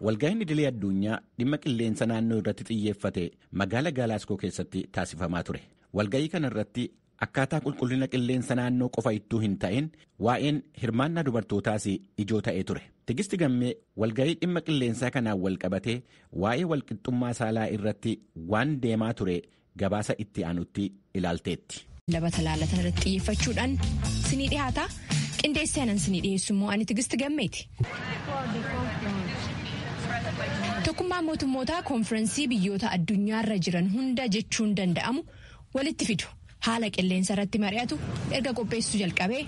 walga'iin idilee addunyaa dhimma qilleensa naannoo irratti xiyyeeffate magaalaa Gaalaaskoo keessatti taasifamaa ture. Walga'ii kana irratti akkaataa qulqullina qilleensa naannoo qofa ittuu hin ta'in waa'een hirmaannaa dubartootaas ijoo ta'ee ture. Tigisti Gammee walga'ii dhimma qilleensaa kanaan walqabatee waa'ee walqixxummaa saalaa irratti waan deemaa ture gabaasa itti aanutti ilaalteetti. Labata laalatan irratti xiyyeeffachuudhaan sinii dhiyaata. Qindeessee anan sinii dhiyeessu immoo ani Tigisti Gammeeti. Tokkummaan mootummootaa koonfirensii biyyoota addunyaarra jiran hunda jechuun danda'amu walitti fidu. Haala qilleensa irratti mari'atu erga qopheessuu jalqabee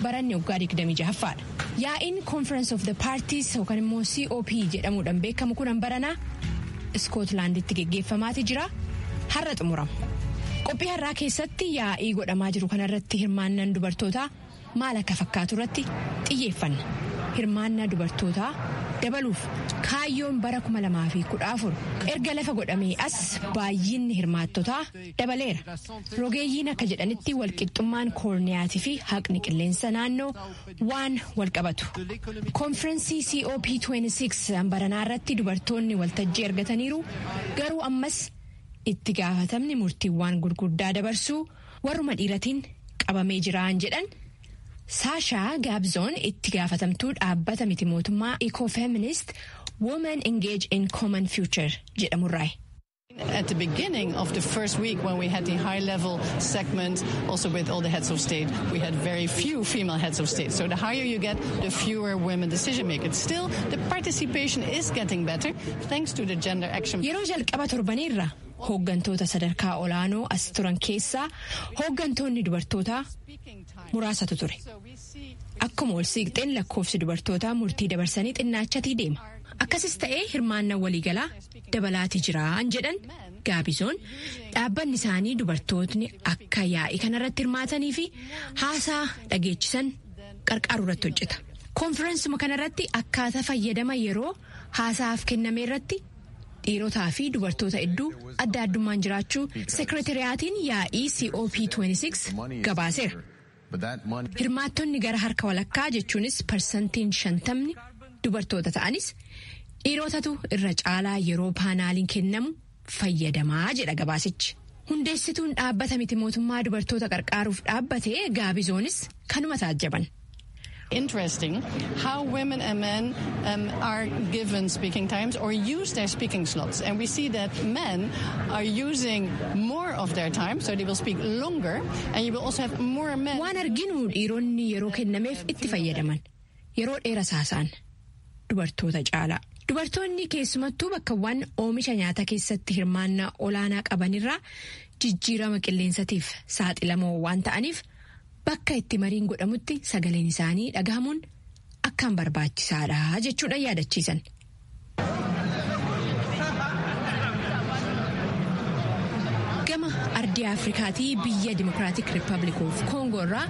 baranni waggaa 26ffaadha. Yaa'iin Conference of the Parties yookaan immoo COP jedhamuudhaan beekamu kun baranaa Iskootlaanditti geggeeffamaati jira. Har'a xumurama. Qophii har'aa keessatti yaa'ii godhamaa jiru kanarratti hirmaannaan dubartootaa maal akka fakkaatu irratti xiyyeeffanna. Hirmaannaa dubartootaa dabaluuf kaayyoon bara 2014 erga lafa godhamee as baay'inni hirmaattotaa dabaleera. Rogeeyyiin akka jedhanitti walqixxummaan koorniyaatii fi haqni qilleensa naannoo waan walqabatu. Koonfirensii COP26 baranaa irratti dubartoonni waltajjii argataniiru garuu ammas itti gaafatamni murtiiwwan gurguddaa dabarsuu warruma dhiiratiin qabamee jiraan jedhan. Saashaa Gaabzoon itti gaafatamtuu dhaabbata miti mootummaa Ecofeminist Women Engage in Common Future jedhamurraa. At the beginning of the first week when we had the high-level segment, also with all the heads of state, we had very few female heads of state. So the higher you get, the fewer women decision makers. Still, the participation is getting better thanks to the gender action. Yeroo jalqaba torbaneerra hooggantoota sadarkaa olaanoo as turan keessaa hooggantoonni dubartootaa muraasatu ture. Akkuma ol siiqxeen lakkoofsi dubartootaa murtii dabarsanii xinnaachatii deema. Akkasis ta'ee hirmaannaa waliigalaa dabalaatii jiraan jedhan Gaabizoon dhaabbanni isaanii dubartootni akka yaa'ii kanarratti hirmaatanii fi haasaa dhageechisan qarqaaru irratti hojjeta. Koonfirensuma kanarratti akkaataa fayyadama yeroo haasaaf kenname irratti dhiirotaa fi dubartoota hedduu adda addummaan jiraachuu seekretariyaatiin yaa'ii COP26 gabaaseera. Hirmaattonni gara harka walakkaa jechuunis parsantiin 50 dubartoota ta'anis dhiirotatu irra caalaa yeroo paanaaliin kennamu fayyadamaa jedha gabaasichi. Hundeessituun dhaabbata miti mootummaa dubartoota qarqaaruuf dhaabbate Gaabizoonis kanuma taajjaban. Interesting how women and men are given speaking times or use their speaking slots. And we see that men are using more of their time, so they will speak longer, and you will also have more men. Waan arginu dhiironni yeroo kennameef itti fayyadaman. Yeroo dheeraa saasaan dubartoota caalaa. Dubartoonni keessumattuu bakkawwan oomisha nyaataa keessatti hirmaannaa olaanaa qabanirraa jijjiirama qilleensatiif saaxilamoo waan ta'aniif bakka itti mariin godhamutti sagaleen isaanii dhagahamuun akkaan barbaachisaadha jechuudhaan yaadachiisan. Gama ardii Afrikaatii biyya Dimokiraatik Riippaabilik of Koongoo irraa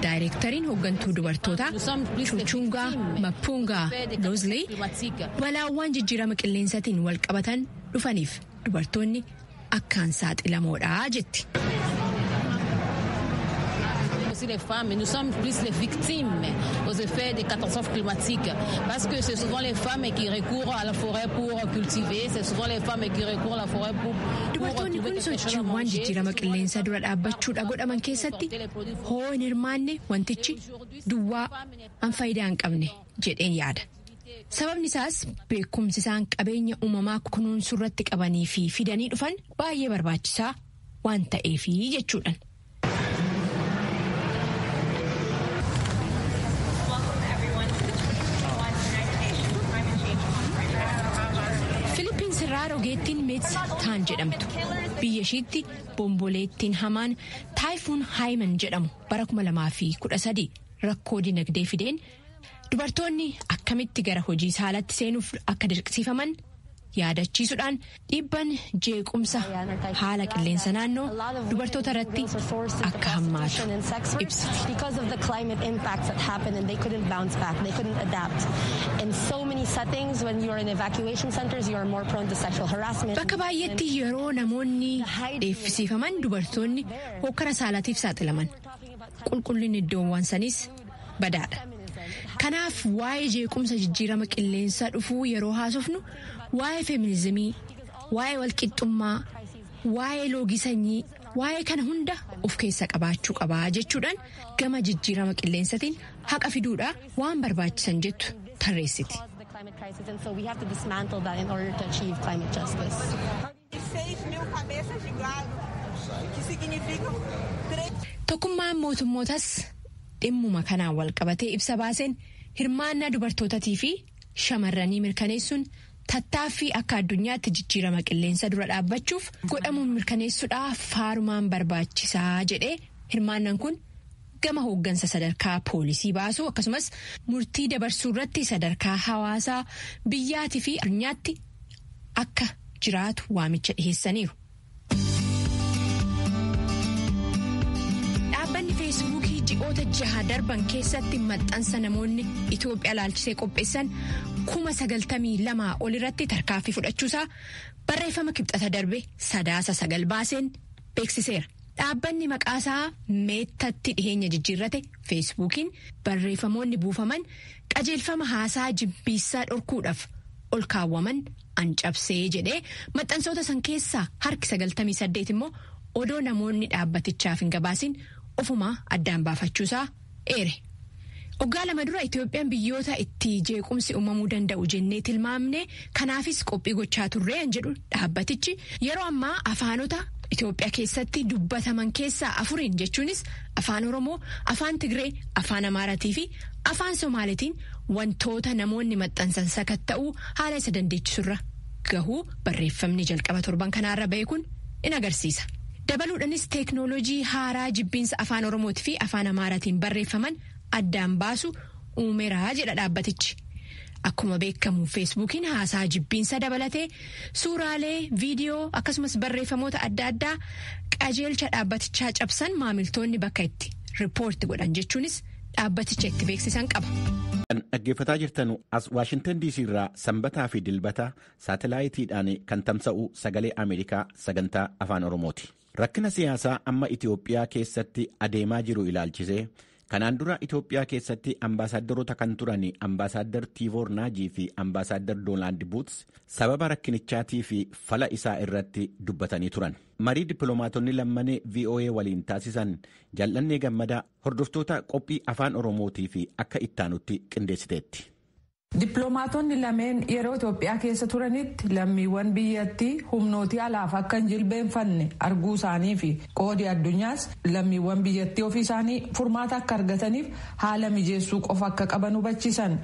daayireektariin hooggantuu dubartootaa Chuchungaa Mapungaa Lozley balaawwan jijjiirama qilleensatiin wal qabatan dhufaniif dubartoonni akkaan saaxilamoodha jetti. Les femmes, nous sommes plus les victimes aux effets des catastrophes climatiques parce que c'est souvent les femmes qui recourent à la forêt pour cultiver, c'est souvent les femmes qui recourent à la forêt pour dubartoonni kun sochiiwwan jijjiirama qilleensaa dura dhaabbachuudha godhaman keessatti hoo hin hirmaanne wantichi duwwaa an faayidaa hin qabne jedheen yaada. Sababni isaas beekumsi isaan qabeenya uumamaa kunuunsuu irratti qabanii fi fidanii dhufan baay'ee barbaachisaa waan ta'eefi jechuudhaan. Rogeettiin meets taan jedhamtu biyya ishiitti bomboleettiin hamaan taayifuun haayiman jedhamu bara 2013 rakkoo dinagdee fideen dubartoonni akkamitti gara hojii saalatti seenuuf akka dirqisiifaman yaadachiisuudhaan dhiibban jeequmsa haala qilleensa naannoo dubartoota irratti akka hammaatu ibsa. Bakka baay'eetti yeroo namoonni dheeffisiifaman dubartoonni hokkara saalaatiif saaxilaman qulqullinni iddoowwan saniis badaadha. Kanaaf waa'ee jeequmsa jijjiirama qilleensaa dhufuu yeroo haasofnu waa'ee feminizimii, waa'ee walqixxummaa, waa'ee loogii sanyii, waa'ee kana hunda of keessa qabaachuu qabaa jechuudhaan gama jijjiirama qilleensaatiin haqa fiduudha waan barbaachisan jettu tarreessiti. Tokkummaan mootummootas dhimmuma kanaan wal qabatee ibsa baaseen hirmaannaa dubartootaatii fi shamarranii mirkaneessuun tattaaffii akka addunyaatti jijjiirama qilleensa dura dhaabbachuuf godhamuun mirkaneessuudhaaf faarumaan barbaachisaa jedhee hirmaannaan kun gama hooggansa sadarkaa poolisii baasuu akkasumas murtii dabarsuu irratti sadarkaa hawaasaa biyyaatii fi addunyaatti akka jiraatu waamicha dhiheessaniiru. Dhaabbanni feesbuukii ji'oota 6 darban keessatti maxxansa namoonni Itoophiyaa laalchisee qopheessan 92,000 ol irratti tarkaanfii fudhachuusaa barreeffama kibxata darbe 9 baaseen beeksiseera. Dhaabbanni maqaasaa meettatti dhiheenya jijjiirrate feesbuukiin barreeffamoonni buufaman qajeelfama haasaa jibbiinsaa dhorkuudhaaf ol kaawwaman ancabsee jedhee maxxansoota san keessaa harki 98 immoo odoo namoonni dhaabbatichaaf hin gabaasin ofumaa addaan baafachuusaa eere. Waggaa 2 dura Itoophiyaan biyyoota itti jeequmsi uumamuu danda'u jennee tilmaamne kanaafis qophii gochaa turree jedhu dhaabbatichi yeroo ammaa afaanota Itoophiyaa keessatti dubbataman keessaa 4 jechuunis afaan Oromoo, afaan Tigree, afaan Amaaraatii fi afaan Somaalitiin wantoota namoonni maxxansan sakatta'uu haala isa dandeechisurra gahuu barreeffamni jalqaba torban kanaarra ba'e kun in agarsiisa. Dabaluudhaanis teeknooloojii haaraa jibbiinsa afaan Oromootii fi afaan Amaaraatiin barreeffaman addaan baasu uumeraa jedha dhaabbatichi. Akkuma beekamu feesbuukiin haasaa jibbiinsa dabalatee suuraalee, viidiyoo akkasumas barreeffamoota adda addaa qajeelcha dhaabbatichaa cabsan maamiltoonni bakka itti riippoorti godhan jechuunis dhaabbaticha itti beeksisan qaba. Kan dhaggeeffataa jirtan as Waashintan DC irraa sanbataa fi dilbata saatalaayitiidhaan kan tamsa'u sagalee Ameerikaa sagantaa afaan Oromooti. Rakkina siyaasaa amma Itoophiyaa keessatti adeemaa jiru ilaalchisee kanaan dura Itoophiyaa keessatti ambaasaadarota kan turan ambaasaaddar Tiivoor Naajii fi ambaasaaddar Doonaald Buuts sababa rakkinichaatii fi fala isaa irratti dubbatanii turan. Marii dippiloomaatonni lammanee VOA waliin taasisan Jal'annee Gammadaa hordoftoota qophii afaan Oromootii fi akka ittaanutti qindeessiteetti. Dippiloomaatonni lameen yeroo Itoophiyaa keessa turanitti lammiiwwan biyyattii humnootii alaaf akka hin jilbeenfanne arguu isaanii fi qoodii addunyaas lammiiwwan biyyattii ofii isaanii furmaata akka argataniif haala mijeessuu qofa akka qaban hubachiisan.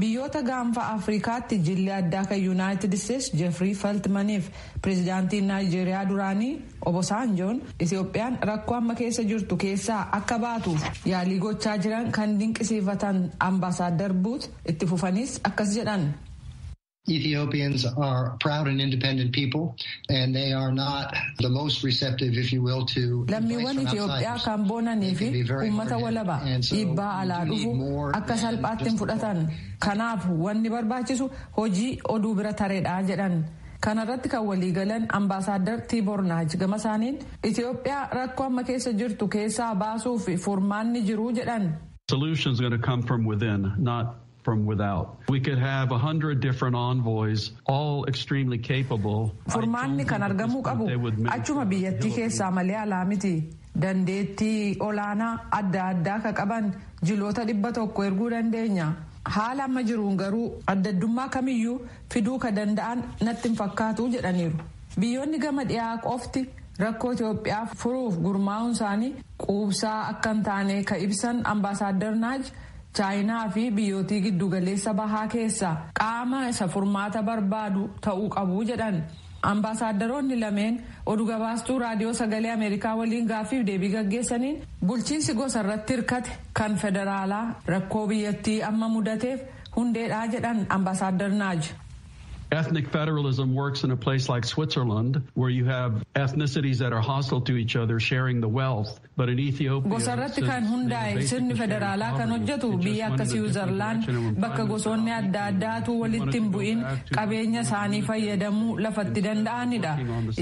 Biyyoota gaanfa Afrikaatti jilli addaa kan Yuunaayitid Isteets Jeefrii Feltmaniif pireezidaantiin Naayijeeriyaa duraanii Obasanjoon Itoophiyaan rakkoo amma keessa jirtu keessaa akka baatuuf yaalii gochaa jiran kan dinqisiifatan ambaasaaddar Buut itti fufanis akkas jedhan. Ethiopians are proud and independent people, and they are not the most receptive, if you will, to lammiiwwan Itoophiyaa kan boonanii fi uummata walaba dhiibbaa alaa dhufu akka salphaatti hin fudhatan. Kanaaf wanni barbaachisu hojii oduu bira tareedha jedhan. Kanarratti kan waliigalan ambaasaaddar Tiivoor Naaj gama isaaniin Itoophiyaa rakkoo amma keessa jirtu keessaa baasuuf furmaanni jiru jedhan. Solutions going to come from within, not from without. We could have 100 different envoys, all extremely capable. Furmaanni kan argamuu qabu achuma biyyattii keessaa malee alaa miti. Dandeettii olaanaa adda addaa ka qaban jiloota 100 erguu dandeenya. Haala amma jiruun garuu addaddummaa kamiyyuu fiduu ka danda'an natti hin fakkaatu jedhaniiru. Biyyoonni gama dhiyaa qofti rakkoo Itoophiyaa furuuf gurmaa'uun isaanii quubsaa akka hin taane ka ibsan ambaasaaddar Naaj Chaayinaa fi biyyootii giddugaleessa bahaa keessa qaama isa furmaata barbaadu ta'uu qabu jedhan. Ambaasaaddoroonni lameen oduu gabaastuu raadiyoo sagalee Ameerikaa waliin gaaffiif deebii gaggeessaniin bulchiinsi gosa irratti hirkate kan federaalaa rakkoo biyyattii amma mudateef hundeedhaa jedhan ambaasaaddar Naaj. Ethnic federalism works in a place like Switzerland, where you have ethnicities that are hostile to each other sharing the wealth. But in Ethiopia, gosarratti kan hundaa'e sirni federaalaa kan hojjetu biyya akka Switzerland bakka gosoonni adda addaatu walitti hin bu'in qabeenya isaanii fayyadamuu lafatti danda'anidha.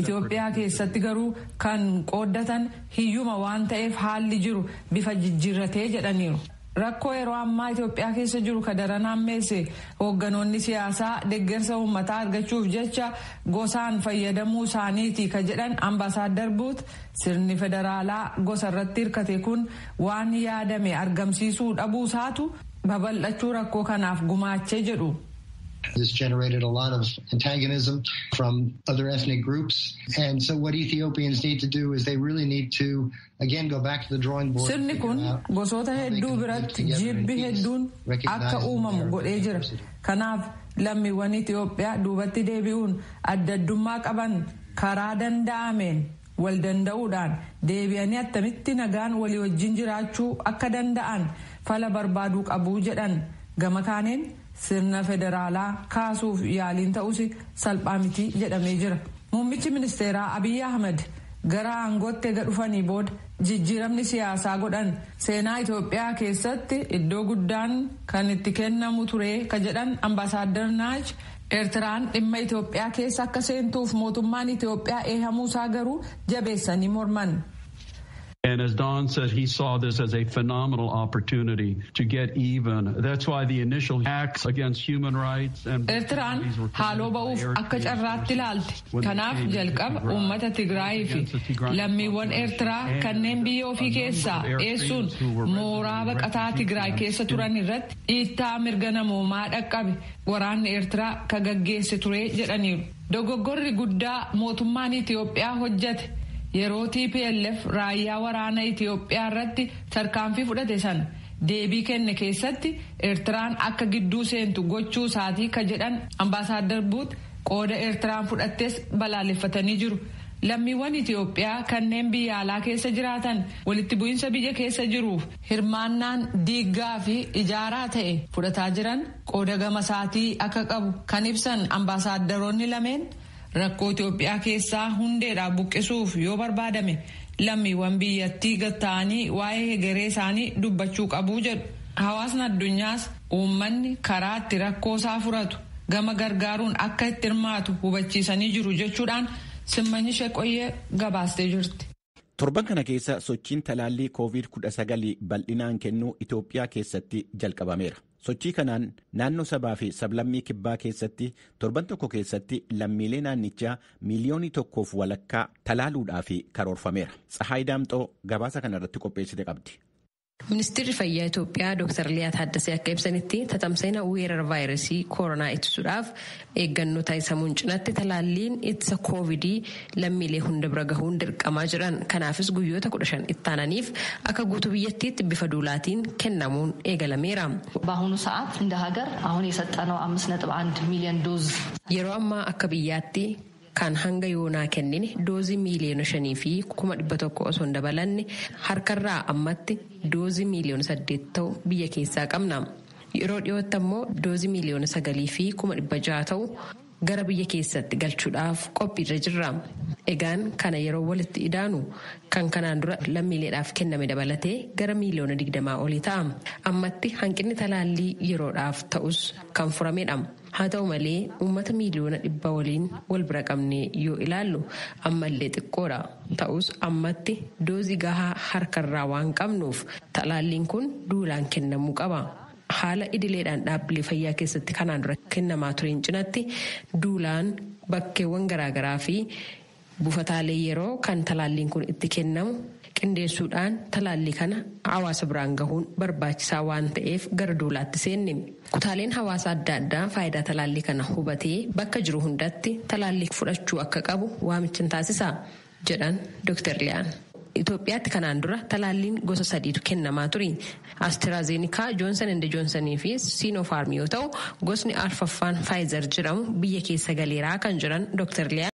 Itoophiyaa keessatti garuu kan qooddatan hiyyuma waan ta'eef haalli jiru bifa jijjiirratee jedhaniiru. rakkoo yeroo ammaa Itoophiyaa keessa jiru ka daran hammeesse hoogganoonni siyaasaa deeggarsa uummataa argachuuf jecha gosaan fayyadamuu isaaniiti ka jedhan ambaasaadar Buut sirni federaalaa gosa irratti hirkate kun waan yaadame argamsiisuu dhabuu isaatu babal'achuu rakkoo kanaaf gumaachee jedhu. This generated a lot of antagonism from other ethnic groups. And so what Ethiopians need to do is they really need to, again, go back to the drawing board. Sirni kun gosoota hedduu biratti jibbi hedduun akka uumamu godhee jira. Kanaaf lammiiwwan Itoophiyaa duubatti deebi'uun adda addummaa qaban karaa danda'ameen wal danda'uudhaan deebi'anii attamitti nagaan walii wajjin jiraachuu akka danda'an fala barbaaduu qabu jedhan. Gama kaaneen sirna federaalaa kaasuuf yaaliin ta'us salphaa miti jedhamee jira. Muummichi ministeeraa Abiy Ahmed gara aangootti ega dhufanii booda jijjiiramni siyaasaa godhan seenaa Itoophiyaa keessatti iddoo guddaan kan itti kennamu ture ka jedhan ambaasaadar Naaj Eertiraan dhimma Itoophiyaa keessa akka seentuuf mootummaan Itoophiyaa eehamuusaa garuu jabeessanii morman. And as Don said, he saw this as a phenomenal opportunity to get even. That's why the initial acts against human rights and Eertiraan haaloo ba'uuf akka carraatti ilaalte. Kanaaf jalqaba uummata Tigraay fi lammiiwwan Eertiraa kanneen biyya ofii keessaa eessuun mooraa baqataa Tigraay keessa turan irratti dhiittaa mirga namoomaa dhaqqabe waraanni Eertiraa ka gaggeesse ture jedhaniiru. Dogoggorri guddaa mootummaan Itoophiyaa hojjete. Yeroo TPLF raayyaa waraana Itoophiyaa irratti tarkaanfii fudhate sana deebii kenne keessatti Eertiraan akka gidduu seentu gochuu isaatii ka jedhan ambaasaadar Buut qooda Eertiraan fudhattes balaaleffatanii jiru. Lammiiwwan Itoophiyaa kanneen biyya alaa keessa jiraatan walitti bu'iinsa biyya keessa jiruuf hirmaannaan diiggaa fi ijaaraa ta'e fudhataa jiran qooda gama isaatii akka qabu kan ibsan ambaasaadaronni lameen. Rakkoo Itoophiyaa keessaa hundeedhaa buqqisuuf yoo barbaadame lammiiwwan biyyattii gatta'anii waa'ee hegeree isaanii dubbachuu qabuu jedhu. Hawaasni addunyaas uummanni karaa itti rakkoo isaa furatu gama gargaaruun akka itti hirmaatu hubachiisanii jiru jechuudhaan Simmanyi Sheeqoyyee gabaastee jirti. Torban kana keessa sochiin talaallii COVID-19 bal'inaan kennuu Itoophiyaa keessatti jalqabameera. Sochii kanaan naannoo sabaa fi sablammii kibbaa keessatti torban tokko keessatti lammiilee naannichaa miliyoonii 1.2 talaaluudhaaf karoorfameera. Tsahaay Daamxoo gabaasa kanarratti qopheessite qabdi. Ministeerri Fayyaa Itoophiyaa Dr. Liyaa Taaddasee akka ibsanitti tatamsa'ina weerara vaayirasii koronaa ittisuudhaaf eeggannoo taasisamuun cinatti talaalliin ittisa koovidii lammiilee hunda bira gahuun dirqamaa jiran. Kanaafis guyyoota 15 ittaananiif akka guutuu biyyattiitti bifa duulaatiin kennamuun eegalameera. በአሁኑ ሰዓት እንደ ሀገር አሁን የሰጠነው 5.1 ሚሊዮን ዶዝ yeroo ammaa akka biyyaatti kan hanga yoonaa kennine doozii miiliyoona 5 fi 100,000 osoo hin dabalanne harkarraa ammatti doozii miiliyoona 8 ta'u biyya keessaa qabna. Yeroo dhiyootti ammoo doozii miiliyoona 9 fi 600,000 ta'u gara biyya keessatti galchuudhaaf qophiirra jirra. Egaan kana yeroo walitti idaanu kan kanaan dura lammiileedhaaf kenname dabalatee gara miiliyoona 20 olii ta'a. Ammatti hanqinni talaallii yeroodhaaf ta'us kan furamedha. Haa ta'u malee uummata miiliyoona 100 waliin wal bira qabnee yoo ilaallu ammallee xiqqoodha. Ta'us ammatti doozii gahaa harkarraa waan qabnuuf talaalliin kun duulaan kennamuu qaba. Haala idileedhaan dhaabbilee fayyaa keessatti kanaan dura kennamaa tureen cinatti duulaan bakkeewwan garaagaraa fi buufataalee yeroo kan talaalliin kun itti kennamu qindeessuudhaan talaallii kana hawaasa biraan gahuun barbaachisaa waan ta'eef gara duulaatti seenne. Kutaaleen hawaasa adda addaa faayidaa talaallii kana hubatee bakka jiru hundatti talaallii fudhachuu akka qabu waamicha taasisa jedhan Dr. Liyaan. Itoophiyaatti kanaan dura talaalliin gosa 3tu kennamaa ture. AstraZeneca, Johnson & Johnson fi Sinopharm yoo ta'u gosni arfaffaan Pfizer jedhamu biyya keessa galeeraa kan jiran Dr. Liyaan.